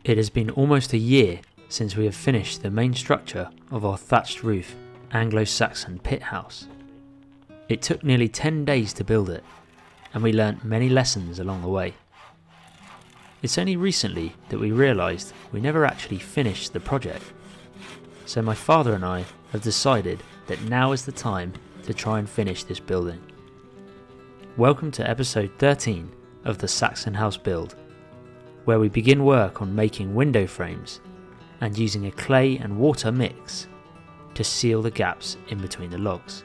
It has been almost a year since we have finished the main structure of our thatched roof Anglo-Saxon pit house. It took nearly 10 days to build it, and we learnt many lessons along the way. It's only recently that we realised we never actually finished the project, so my father and I have decided that now is the time to try and finish this building. Welcome to episode 13 of the Saxon House build, where we begin work on making window frames and using a clay and water mix to seal the gaps in between the logs.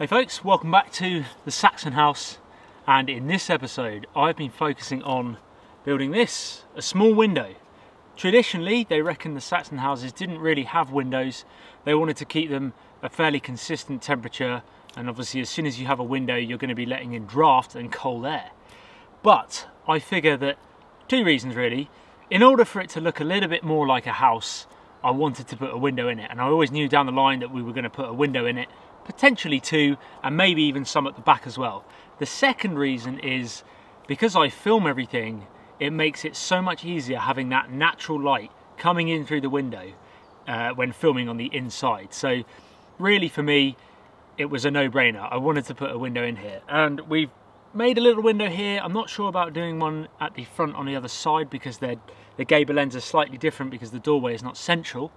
Hey folks, welcome back to the Saxon house, and in this episode I've been focusing on building this, a small window. Traditionally they reckon the Saxon houses didn't really have windows. They wanted to keep them a fairly consistent temperature, and obviously as soon as you have a window you're going to be letting in draft and cold air. But I figure that two reasons really. In order for it to look a little bit more like a house, I wanted to put a window in it, and I always knew down the line that we were going to put a window in it, potentially two, and maybe even some at the back as well. The second reason is because I film everything, it makes it so much easier having that natural light coming in through the window when filming on the inside. So really for me it was a no-brainer. I wanted to put a window in here, and we've made a little window here. I'm not sure about doing one at the front on the other side because the gable ends are slightly different because the doorway is not central,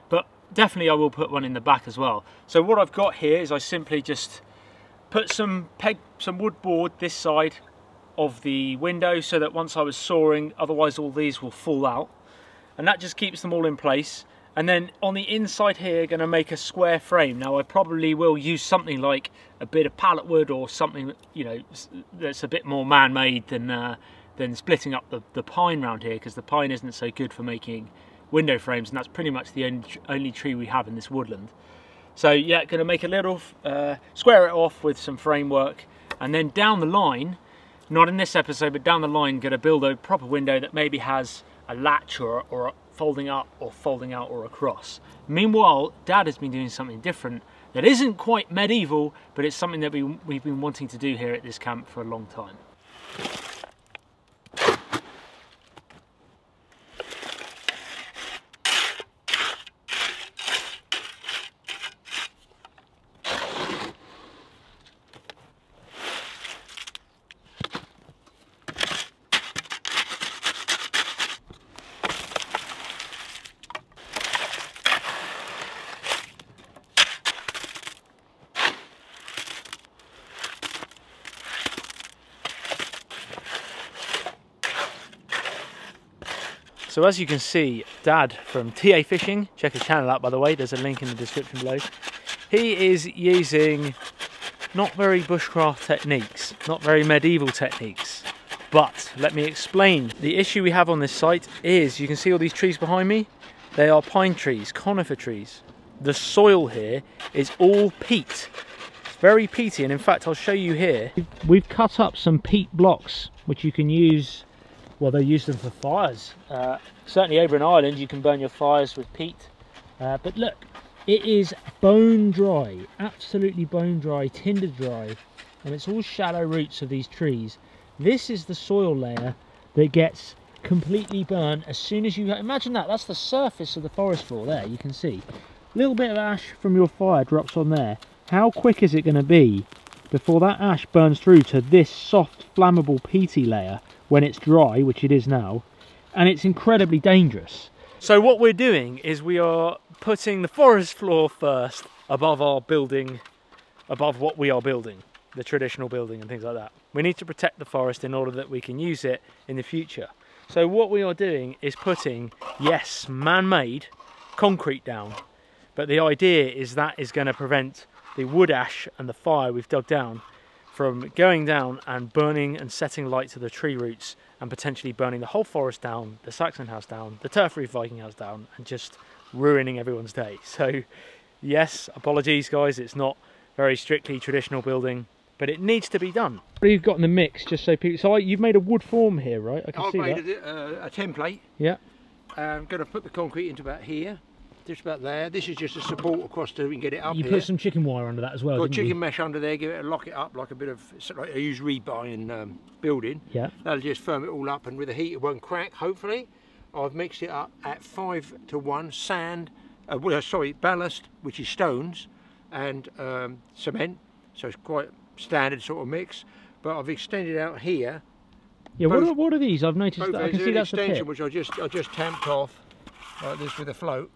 but definitely I will put one in the back as well. So what I've got here is I simply just put some wood board this side of the window so that once I was sawing, otherwise all these will fall out, and that just keeps them all in place. And then on the inside here, going to make a square frame. Now I probably will use something like a bit of pallet wood or something, you know, that's a bit more man-made than splitting up the pine round here, because the pine isn't so good for making window frames, and that's pretty much the only tree we have in this woodland. So yeah, going to make a little, square it off with some framework, and then down the line, not in this episode, but down the line, going to build a proper window that maybe has a latch or a folding up or folding out or across. Meanwhile, Dad has been doing something different that isn't quite medieval, but it's something that we've been wanting to do here at this camp for a long time. So as you can see, Dad from TA Fishing, check his channel out by the way, there's a link in the description below. He is using not very bushcraft techniques, not very medieval techniques. But let me explain. The issue we have on this site is, you can see all these trees behind me? They are pine trees, conifer trees. The soil here is all peat. It's very peaty, and in fact I'll show you here. We've cut up some peat blocks which you can use. Well, they use them for fires. Certainly over in Ireland you can burn your fires with peat. But look, it is bone dry, absolutely bone dry, tinder dry, and it's all shallow roots of these trees. This is the soil layer that gets completely burnt as soon as you... Imagine that, that's the surface of the forest floor there, you can see. A little bit of ash from your fire drops on there. How quick is it going to be before that ash burns through to this soft, flammable, peaty layer when it's dry, which it is now, and it's incredibly dangerous. So what we're doing is we are putting the forest floor first above our building, above what we are building, the traditional building and things like that. We need to protect the forest in order that we can use it in the future. So what we are doing is putting, yes, man-made concrete down, but the idea is that is going to prevent the wood ash and the fire we've dug down from going down and burning and setting light to the tree roots and potentially burning the whole forest down, the Saxon house down, the turf roof Viking house down, and just ruining everyone's day. So yes, apologies guys, it's not very strictly traditional building, but it needs to be done. What have you got in the mix, just so people... So you've made a wood form here, right? I can see that. I've made a template. Yeah. I'm going to put the concrete into about here, just about there. This is just a support across so we can get it up You here. put some chicken wire under that as well, Got chicken mesh under there, give it a lock it up like a bit of... Like I use rebar in building. Yeah. That'll just firm it all up, and with the heat it won't crack, hopefully. I've mixed it up at 5:1 sand, ballast, which is stones, and cement. So it's quite standard sort of mix. But I've extended out here. Yeah, what are these? I've noticed that I can see that's extension, the pit. which I just tamped off like this with a float.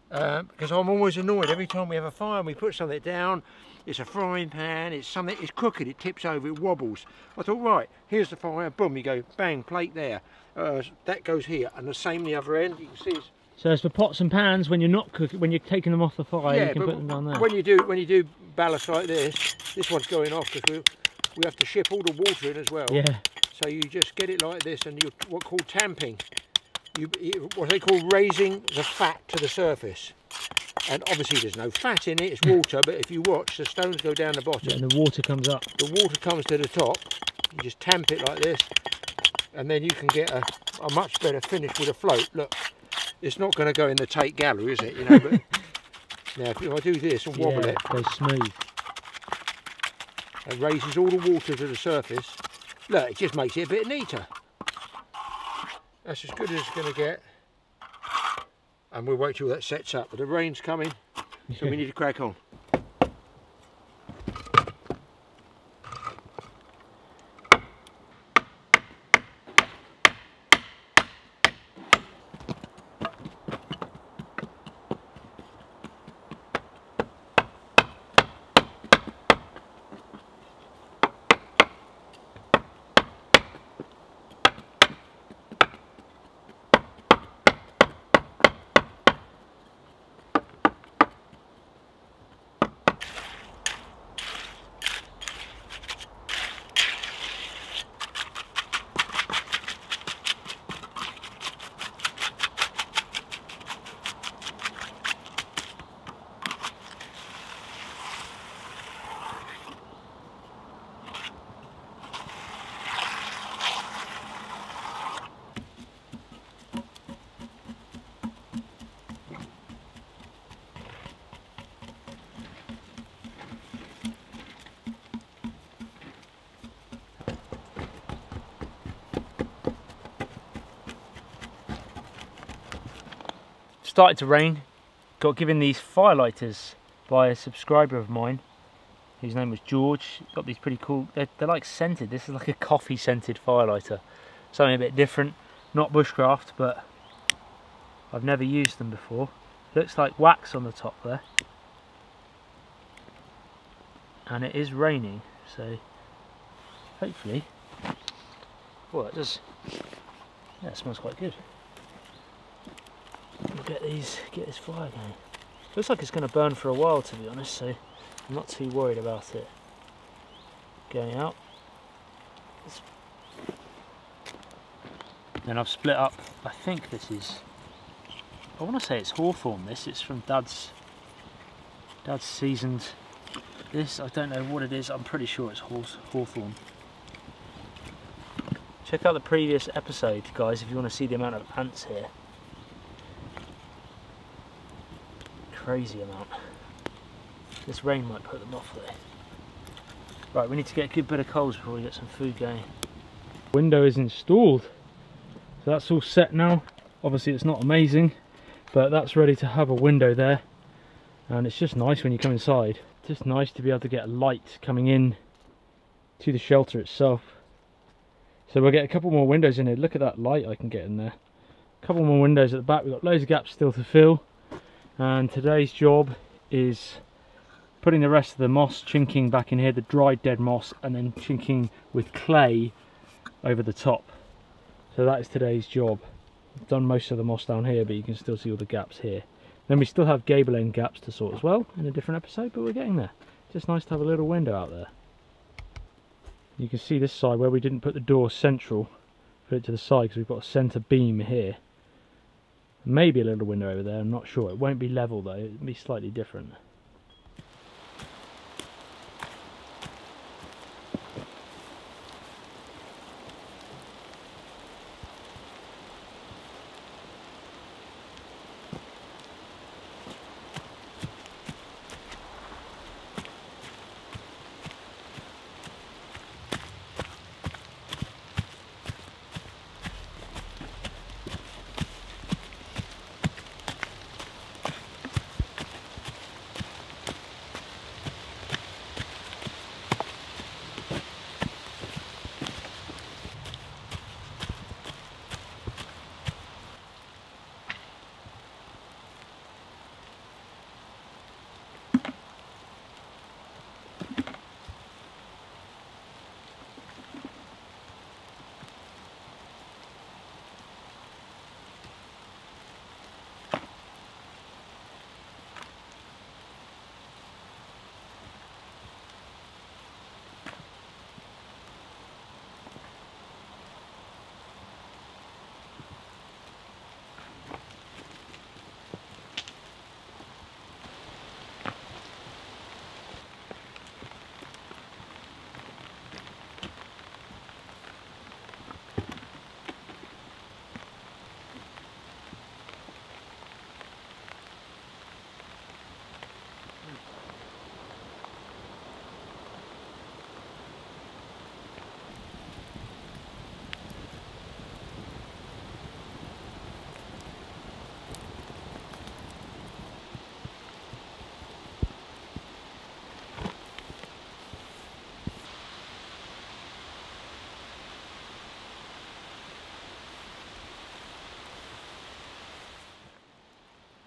Because I'm always annoyed every time we have a fire and we put something down. It's a frying pan, it's something, it's crooked, it tips over, it wobbles. I thought, right, here's the fire, boom, you go, bang, plate there. That goes here, and the same the other end. You can see it's So it's for pots and pans when you're not cooking, when you're taking them off the fire, Yeah, you can but put them down there. when you do ballast like this one's going off because we have to ship all the water in as well. Yeah. So you just get it like this, and you what's called tamping. What they call raising the fat to the surface. And obviously there's no fat in it, it's water, but if you watch, the stones go down the bottom. Yeah, and the water comes up. The water comes to the top, you just tamp it like this, and then you can get a much better finish with a float. Look, it's not going to go in the Tate Gallery, is it? You know, but now if I do this and wobble it, goes smooth. It raises all the water to the surface. Look, it just makes it a bit neater. That's as good as it's going to get. And we'll wait till that sets up. But the rain's coming, so we need to crack on. Started to rain. Got given these firelighters by a subscriber of mine whose name was George. Got these pretty cool, they're like scented. This is like a coffee scented firelighter, something a bit different, not Bushcraft, but I've never used them before. Looks like wax on the top there, and it is raining, so hopefully, well, it does, yeah, it smells quite good. We'll get this fire going. Looks like it's going to burn for a while, to be honest, so I'm not too worried about it going out. Then I've split up, I think this is, I want to say it's hawthorn this, it's from Dad's seasoned this, I don't know what it is, I'm pretty sure it's hawthorn. Check out the previous episode, guys, if you want to see the amount of ants here. Crazy amount. This rain might put them off though. Right, we need to get a good bit of coals before we get some food going. Window is installed, so that's all set now. Obviously it's not amazing, but that's ready to have a window there, and it's just nice when you come inside. Just nice to be able to get a light coming in to the shelter itself. So we'll get a couple more windows in here. Look at that light I can get in there. A couple more windows at the back. We've got loads of gaps still to fill. And today's job is putting the rest of the moss chinking back in here, the dried dead moss, and then chinking with clay over the top. So that is today's job. I've done most of the moss down here, but you can still see all the gaps here. Then we still have gable end gaps to sort as well in a different episode, but we're getting there. Just nice to have a little window out there. You can see this side where we didn't put the door central, put it to the side because we've got a centre beam here. Maybe a little window over there, I'm not sure. It won't be level though, it'll be slightly different.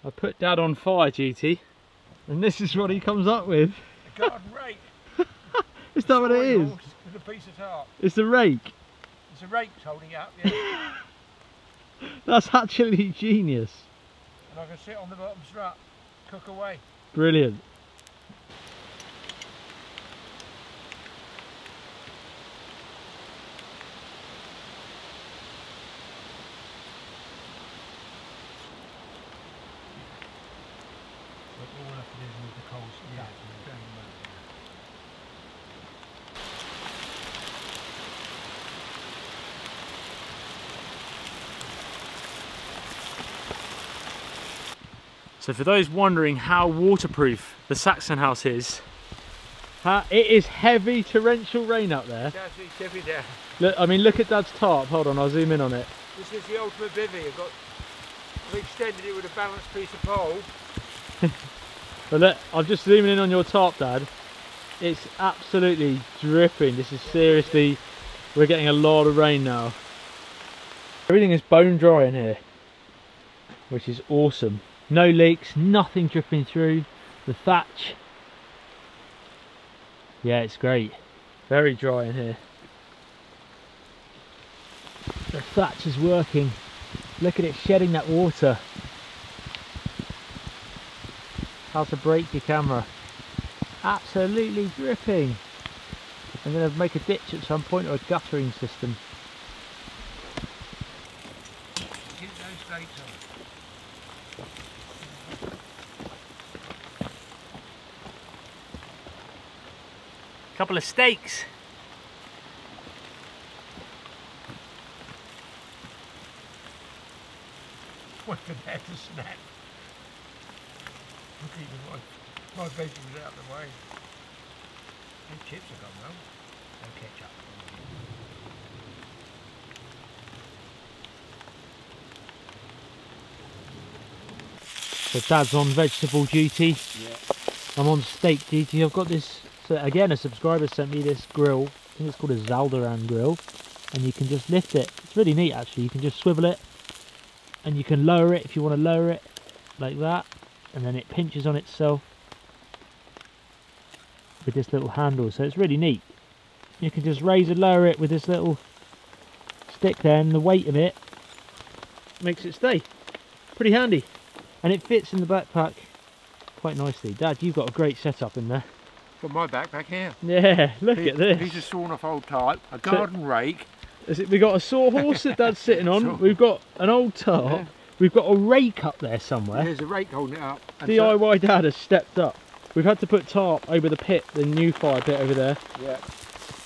I put Dad on fire duty, and this is what he comes up with. A garden rake. Is that what it is? With a piece of tarp. It's a rake. It's a rake holding it up, yeah. That's actually genius. And I can sit on the bottom strut, cook away. Brilliant. All we'll have to do is move the coals down. So for those wondering how waterproof the Saxon house is, it is heavy torrential rain up there. That's it's heavy down. Look, I mean, look at Dad's tarp. Hold on, I'll zoom in on it. This is the ultimate bivvy. I've extended it with a balanced piece of pole. But look, I'm just zooming in on your tarp, Dad. It's absolutely dripping. This is seriously, we're getting a lot of rain now. Everything is bone dry in here, which is awesome. No leaks, nothing dripping through. The thatch, yeah, it's great. Very dry in here. The thatch is working. Look at it shedding that water. How to break your camera. Absolutely dripping. I'm going to make a ditch at some point or a guttering system. Get those stakes on. Couple of stakes. Wait for that to snap. Look, even my veggies out of the way. And chips have gone well. No ketchup. So Dad's on vegetable duty. Yeah. I'm on steak duty. I've got this, so again, a subscriber sent me this grill. I think it's called a Zaldaran grill. And you can just lift it. It's really neat actually. You can just swivel it. And you can lower it if you want to lower it. Like that. And then it pinches on itself. With this little handle. So it's really neat. You can just raise and lower it with this little stick there. And the weight of it makes it stay. Pretty handy. And it fits in the backpack quite nicely. Dad, you've got a great setup in there. Got my backpack here. Yeah, look at this. Piece of sawn off old type, a garden rake. We've got a sawhorse that Dad's sitting on. We've got an old tarp. Yeah. We've got a rake up there somewhere. There's a rake holding it up. And DIY Dad has stepped up. We've had to put tarp over the pit, the new fire pit over there. Yeah.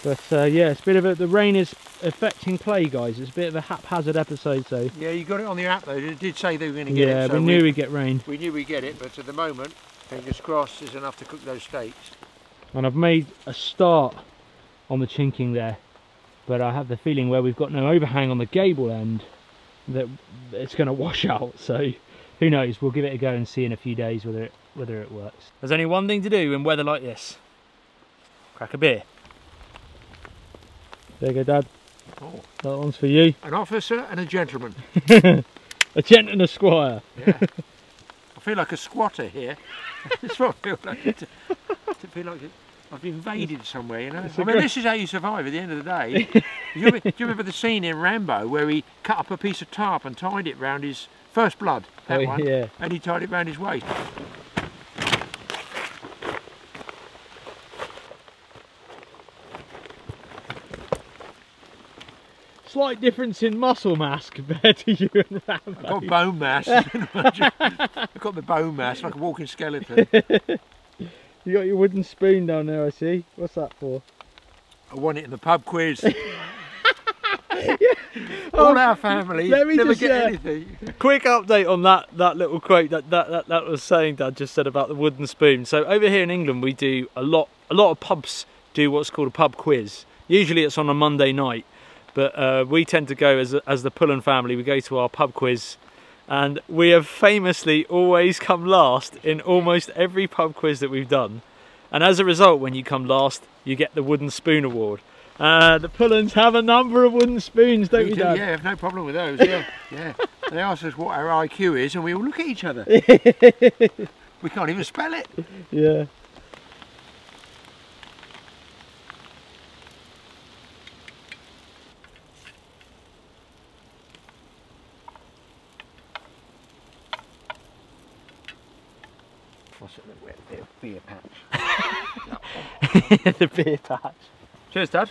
But yeah, it's a bit of the rain is affecting play, guys. It's a bit of a haphazard episode, so. Yeah, you got it on the app though. It did say they were going to get it. Yeah, so we knew we'd get rain. We knew we'd get it, but at the moment, fingers crossed, is enough to cook those steaks. And I've made a start on the chinking there, but I have the feeling where we've got no overhang on the gable end that it's going to wash out. So who knows? We'll give it a go and see in a few days whether it works. There's only one thing to do in weather like this: crack a beer. There you go, Dad. Oh. That one's for you. An officer and a gentleman. A gent and a squire. Yeah. I feel like a squatter here. That's what I feel like. To feel like I've invaded somewhere, you know. I mean, this is how you survive at the end of the day. Do you remember the scene in Rambo where he cut up a piece of tarp and tied it round his First Blood? That one. Yeah. And he tied it round his waist. Slight difference in muscle mass compared to you and Rambo. I've got bone mass. I've got the bone mass like a walking skeleton. You got your wooden spoon down there, I see. What's that for? I won it in the pub quiz. All our family never get anything. Quick update on that little quote that was saying Dad just said about the wooden spoon. So over here in England we do a lot of pubs do what's called a pub quiz. Usually it's on a Monday night. But we tend to go as the Pullen family, we go to our pub quiz, and we have famously always come last in almost every pub quiz that we've done. And as a result, when you come last, you get the wooden spoon award. The Pullens have a number of wooden spoons, don't you, Dad? Yeah, I have no problem with those, yeah. Yeah. They ask us what our IQ is and we all look at each other. We can't even spell it. Yeah. What's it? A bit of beer patch. The beer patch. Cheers, Dad.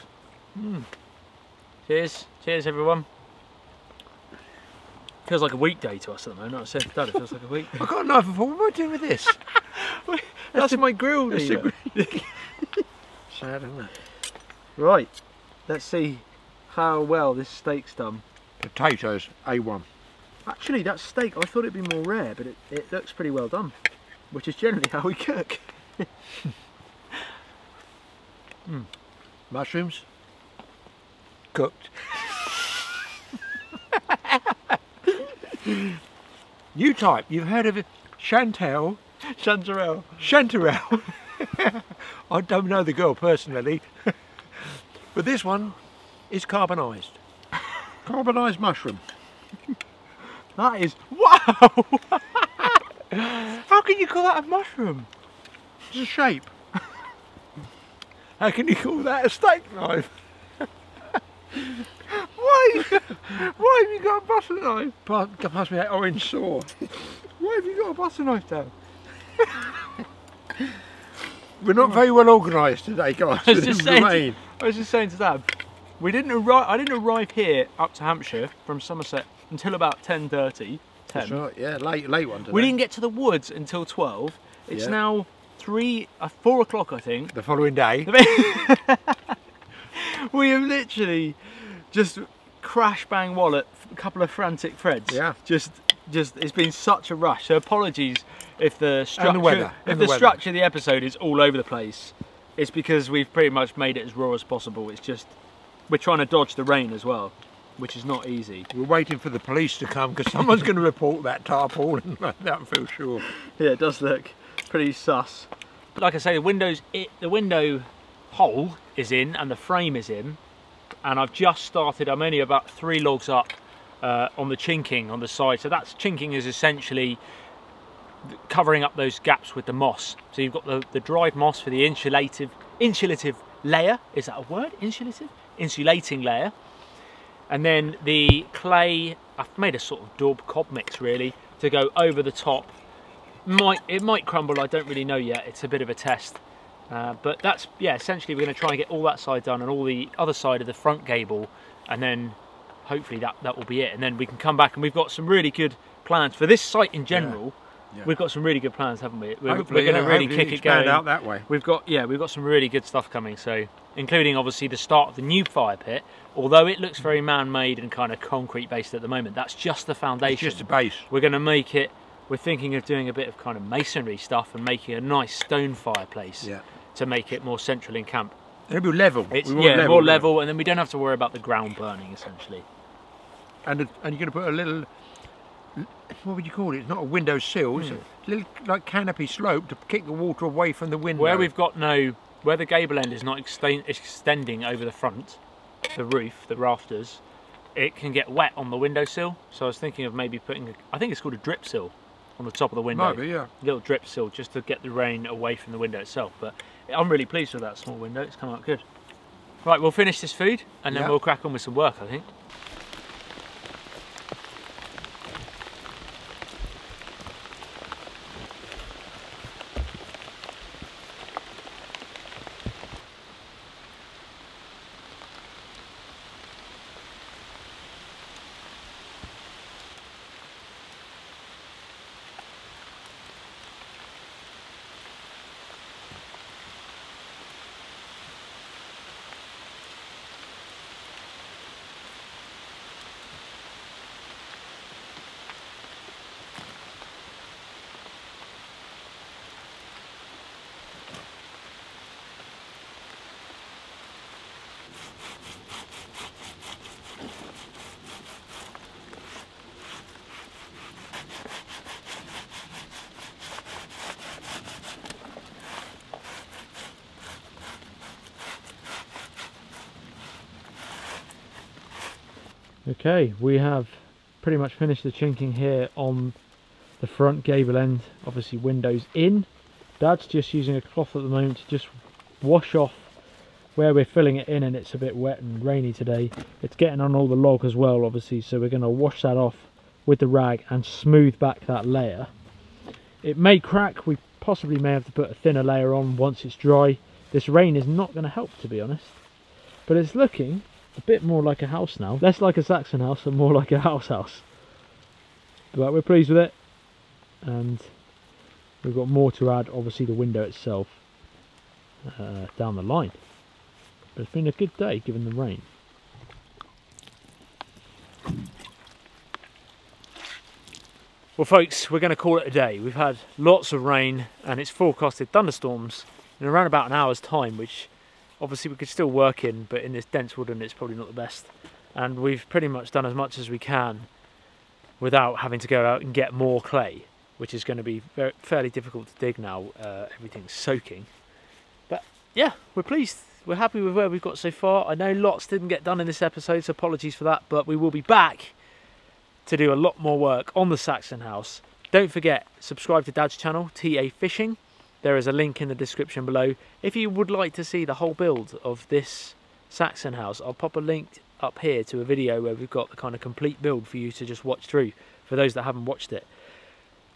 Cheers. Cheers, everyone. Feels like a weekday to us at the moment. I said, Dad, it feels like a week. I've got a knife and fork. What am I doing with this? That's my grill lever. lever. Sad, isn't it? Right. Let's see how well this steak's done. Potatoes, A1. Actually, that steak, I thought it'd be more rare, but it looks pretty well done, which is generally how we cook. Mushrooms, cooked. New type, you've heard of it? Chanterelle. Chanterelle. I don't know the girl personally, but this one is carbonised. Carbonised mushroom. That is, wow! How can you call that a mushroom? It's a shape. How can you call that a steak knife? Why have you got a butter knife? Pass me that orange saw. Why have you got a butter knife down? We're not very well organised today, guys. I was just saying to Dad, I didn't arrive here up to Hampshire from Somerset until about 10:30. That's right, yeah, late one today. We didn't get to the woods until 12. It's now 4 o'clock, I think. The following day. We have literally just crash bang wallet, a couple of frantic threads. Yeah. Just it's been such a rush. So apologies if the structure, And the weather. if the structure of the episode is all over the place. It's because we've pretty much made it as raw as possible. It's just we're trying to dodge the rain as well, which is not easy. We're waiting for the police to come because someone's going to report that tarpaulin. That feel sure. Yeah, it does look pretty sus. Like I say, the window hole is in and the frame is in, and I've just started. I'm only about 3 logs up on the chinking on the side. So that's chinking is essentially covering up those gaps with the moss. So you've got the dried moss for the insulative layer. Is that a word? Insulating layer. And then the clay, I've made a sort of daub cob mix really to go over the top. It might crumble, I don't really know yet. It's a bit of a test. But that's, yeah, essentially we're going to try and get all that side done and all the other side of the front gable, and then hopefully that will be it. And then we can come back, and we've got some really good plans for this site in general. Yeah. We've got some really good plans, haven't we? We're going to really kick it going out that way. We've got some really good stuff coming. So including obviously the start of the new fire pit. Although it looks very man-made and kind of concrete based at the moment, that's just the foundation. It's just a base. We're going to make it. We're thinking of doing a bit of kind of masonry stuff and making a nice stone fireplace to make it more central in camp. It'll be level. It's more level, and then we don't have to worry about the ground burning essentially. And you're going to put a little, what would you call it? It's not a window sill. It's a little like canopy slope to kick the water away from the window. Where the gable end is not extending over the front, the roof, the rafters, it can get wet on the windowsill. So I was thinking of maybe putting, I think it's called a drip sill, on the top of the window. Might be, yeah. A little drip sill just to get the rain away from the window itself. But I'm really pleased with that small window. It's come out good. Right, we'll finish this food and then we'll crack on with some work, I think. Okay, we have pretty much finished the chinking here on the front gable end, obviously windows in. Dad's just using a cloth at the moment to just wash off where we're filling it in, and it's a bit wet and rainy today. It's getting on all the log as well, obviously, so we're going to wash that off with the rag and smooth back that layer. It may crack, we possibly may have to put a thinner layer on once it's dry. This rain is not going to help, to be honest, but it's looking a bit more like a house now. Less like a Saxon house and more like a house. But we're pleased with it, and we've got more to add, obviously the window itself down the line. But it's been a good day given the rain. Well folks, we're going to call it a day. We've had lots of rain and it's forecasted thunderstorms in around about an hour's time, which obviously we could still work in, but in this dense woodland it's probably not the best. And we've pretty much done as much as we can without having to go out and get more clay, which is going to be fairly difficult to dig now. Everything's soaking. But yeah, we're pleased. We're happy with where we've got so far. I know lots didn't get done in this episode, so apologies for that, but we will be back to do a lot more work on the Saxon house. Don't forget, subscribe to Dad's channel, TA Fishing. There is a link in the description below. If you would like to see the whole build of this Saxon house, I'll pop a link up here to a video where we've got the kind of complete build for you to just watch through, for those that haven't watched it.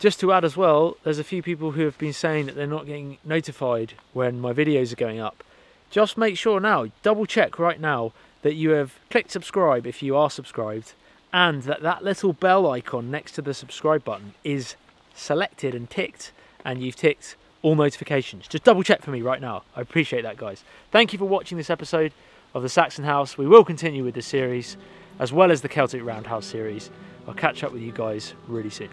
Just to add as well, there's a few people who have been saying that they're not getting notified when my videos are going up. Just make sure now, double check right now, that you have clicked subscribe if you are subscribed, and that little bell icon next to the subscribe button is selected and ticked, and you've ticked all notifications. Just double check for me right now. I appreciate that, guys. Thank you for watching this episode of the Saxon House. We will continue with this series, as well as the Celtic Roundhouse series. I'll catch up with you guys really soon.